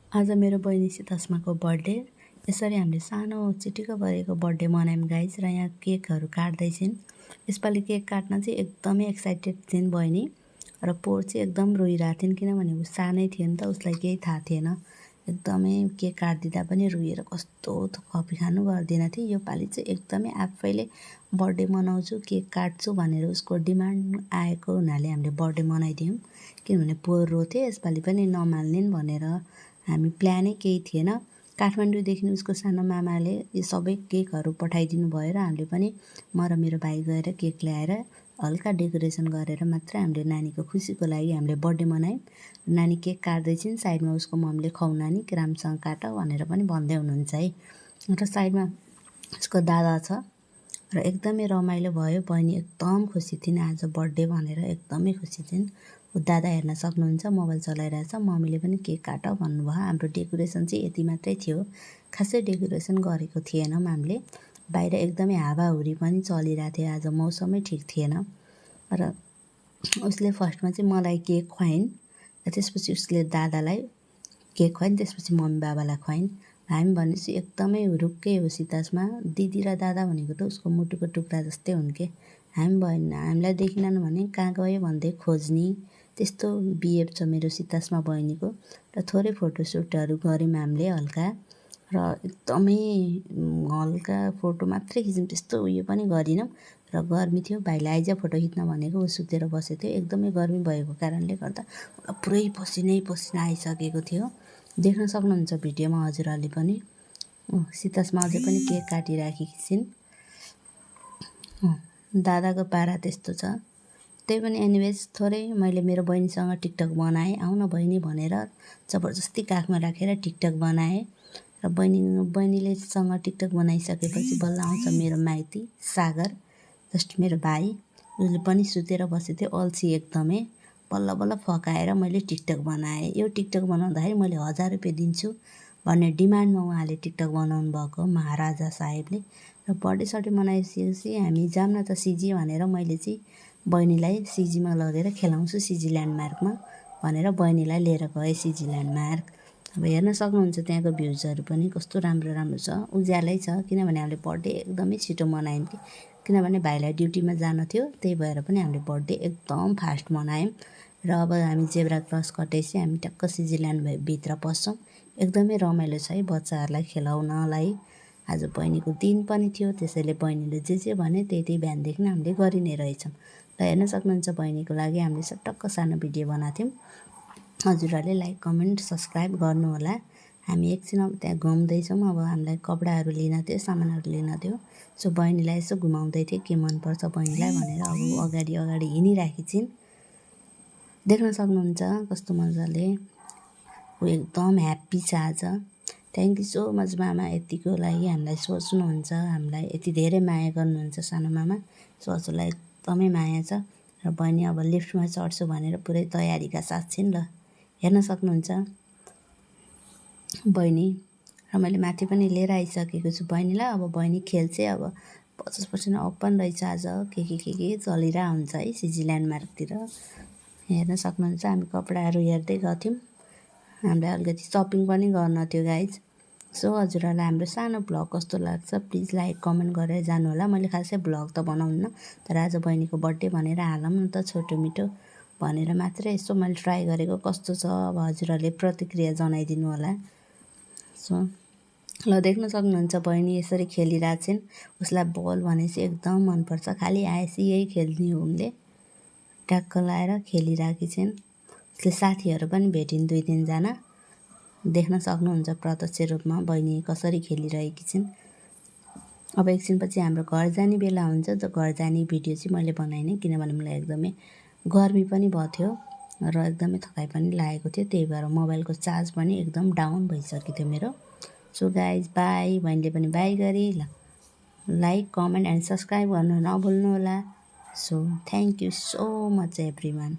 आज मेरो बहिनी सीतास्माको बर्थडे। यसरी हामीले सानो चिटिक्क परेको बर्थडे मनायौँ गाइज। र यहाँ केकहरू काट्दैछिन्। यसपालि केक काट्न चाहिँ एकदमै एक्साइटेड थिइन् बहिनी। र पोहोर चाहिँ एकदम रोइरहेको थिइन्, किनभने ऊ सानै थियो नि त, उसलाई केही थाहा थिएन। एकदमै केक काटिदिँदा पनि रोएर कस्तो कफी खानु गर्दैन थियो। योपालि चाहिँ एकदमै आफैले बर्थडे मनाउँछु, केक काट्छु भनेर उसको डिमान्ड आएको हुनाले हामीले बर्थडे मनाइदियौँ। किनभने पोहोर रोथे, यसपालि पनि नमान्लिन् भनेर हामी प्लानै केही थिएन। काठमाडौँदेखि उसको सानो मामाले यो सबै केकहरू पठाइदिनु भयो र हामीले पनि म र मेरो भाइ गएर केक ल्याएर हल्का डेकोरेसन गरेर मात्र हामीले नानीको खुसीको लागि हामीले बर्थडे मनायौँ। नानी केक काट्दैछिन्, साइडमा उसको मम्मीले खाऊ नानी राम्रोसँग काट भनेर पनि भन्दै हुनुहुन्छ है। र साइडमा उसको दादा छ र एकदमै रमाइलो भयो। बहिनी एकदम खुसी थिइन्, आज बर्थडे भनेर एकदमै खुसी थिइन्। दादा हेर्न सक्नुहुन्छ, मोबाइल चलाइरहेछ। मम्मीले पनि केक काट भन्नुभयो। हाम्रो डेकोरेसन चाहिँ यति मात्रै थियो, खासै डेकोरेसन गरेको थिएनौँ हामीले। बाहिर एकदमै हावाहुरी पनि चलिरहेको थियो, आज मौसमै ठिक थिएन। र उसले फर्स्टमा चाहिँ मलाई केक खुवाइन्, त्यसपछि उसले दादालाई केक खुवाइन्, त्यसपछि मम्मी बाबालाई खुवाइन्। हामी भनेपछि एकदमै हुरुक्कै हो सीतास्मा। दिदी र दादा भनेको त उसको मुटुको टुक्रा जस्तै हुन् के। हामीलाई देखिनन् भने कहाँ गयो भन्दै खोज्ने, त्यस्तो बिहेभ छ मेरो सीतास्मा बहिनीको। र थोरै फोटोसुटहरू गऱ्यौँ हामीले हल्का, र एकदमै हल्का फोटो मात्रै खिच्यौँ, त्यस्तो उयो पनि गरिनौँ। र गर्मी थियो, भाइलाई आइज फोटो खिच्न भनेको, ऊ सुतेर बसेको थियो। एकदमै गर्मी भएको कारणले गर्दा पुरै पसिना आइसकेको थियो। देख्न सक्नुहुन्छ भिडियोमा हजुरहरूले पनि। सीतास्मा अझै पनि केक काटिराखेकी छिन्। दादाको पारा त्यस्तो छ। त्यही पनि एनिवेज थोरै मैले मेरो बहिनीसँग टिकटक बनाएँ, आउन बहिनी भनेर जबरजस्ती काखमा राखेर टिकटक बनाएँ। र बहिनीले सँग टिकटक बनाइसकेपछि बल्ल आउँछ मेरो माइती सागर, जस्ट मेरो भाइ। उसले पनि सुतेर बसेको थियो, अल्छी एकदमै। बल्ल फकाएर मैले टिकटक बनाएँ। यो टिकटक बनाउँदाखेरि मैले 1000 रुपियाँ दिन्छु भन्ने डिमान्डमा उहाँले टिकटक बनाउनु भएको, महाराजा साहेबले। र बर्थडे सर्थडे मनाइसकेपछि हामी जाऊँ न त सिजी भनेर मैले चाहिँ बहिनीलाई सिजीमा लगेर खेलाउँछु, सिजी ल्यान्डमार्कमा भनेर बहिनीलाई लिएर गएँ सिजी ल्यान्डमार्क। अब हेर्न सक्नुहुन्छ त्यहाँको भ्युजहरू पनि कस्तो राम्रो राम्रो छ। उज्यालै छ, किनभने हामीले बर्थडे एकदमै छिटो मनायौँ कि, किनभने भाइलाई ड्युटीमा जानु थियो। त्यही भएर पनि हामीले बर्थडे एकदम फास्ट मनायौँ। र अब हामी जेब्रा क्रस कटेपछि हामी टक्क सिजी ल्यान्डभित्र पस्छौँ। एकदमै रमाइलो छ है बच्चाहरूलाई खेलाउनलाई। आज बहिनीको दिन पनि थियो, त्यसैले बहिनीले जे भने त्यही बिहानदेखि हामीले गरि नै रहेछौँ। र हेर्न सक्नुहुन्छ बहिनीको लागि हामीले टक्क सानो भिडियो बनाएको थियौँ। हजुरहरूले लाइक कमेन्ट सब्सक्राइब गर्नुहोला। हामी एकछिन अब त्यहाँ घुम्दैछौँ। अब हामीलाई कपडाहरू लिन थियो, सामानहरू लिन थियो। सो बहिनीलाई यसो घुमाउँदै थिएँ के मनपर्छ बहिनीलाई भनेर। अब अगाडि हिँडिराखेकी छिन्, देख्न सक्नुहुन्छ कस्तो मजाले। ऊ एकदम ह्याप्पी छ आज। थ्याङ्क यू सो मच मामा, यतिको लागि हामीलाई सोच्नुहुन्छ, हामीलाई यति धेरै माया गर्नुहुन्छ सानो मामा। सो हजुरलाई एकदमै माया छ। र बहिनी अब लिफ्टमा चढ्छु भनेर पुरै तयारीका साथ छिन्। ल हेर्न सक्नुहुन्छ बहिनी। र मैले माथि पनि लिएर आइसकेको छु बहिनीलाई। अब बहिनी खेल्छे। अब 50% ओपन रहेछ आज, के चलिरहेको हुन्छ है सिजी ल्यान्डमार्कतिर। हेर्न सक्नुहुन्छ हामी कपडाहरू हेर्दै गएको थियौँ। हामीलाई अलिकति सपिङ पनि गर्न थियो गाइज। सो हजुरहरूलाई हाम्रो सानो भ्लग कस्तो लाग्छ प्लिज लाइक कमेन्ट गरेर जानुहोला। मैले खासै भ्लग त बनाउन्न, तर आज बहिनीको बर्थडे भनेर हालौँ न त छोटो मिठो भनेर मात्रै यसो मैले ट्राई गरेको। कस्तो छ अब हजुरहरूले प्रतिक्रिया जनाइदिनु होला। सो ल देख्न सक्नुहुन्छ बहिनी यसरी खेलिरहेको छिन्। उसलाई बल भनेपछि एकदम मनपर्छ, खालि आएपछि यही खेल्ने हो उनले। ट्याक्क लाएर खेलिरहेकी छिन्। उसले साथीहरू पनि भेटिन् 2-3 जना। देख्न सक्नुहुन्छ प्रत्यक्ष रूपमा बहिनी कसरी खेलिरहेकी छिन्। अब एकछिनपछि हाम्रो घर जाने बेला हुन्छ। त घर जाने भिडियो चाहिँ मैले बनाइनँ, किनभने मलाई एकदमै गर्मी पनि भएको थियो र एकदमै थकाइ पनि लागेको थियो। त्यही भएर मोबाइलको चार्ज पनि एकदम डाउन भइसकेको थियो मेरो। So guys by. बहिनीले पनि बाई गरे। ल लाइक कमेन्ट एन्ड सब्सक्राइब गर्नु नभुल्नुहोला। So thank you so much everyone.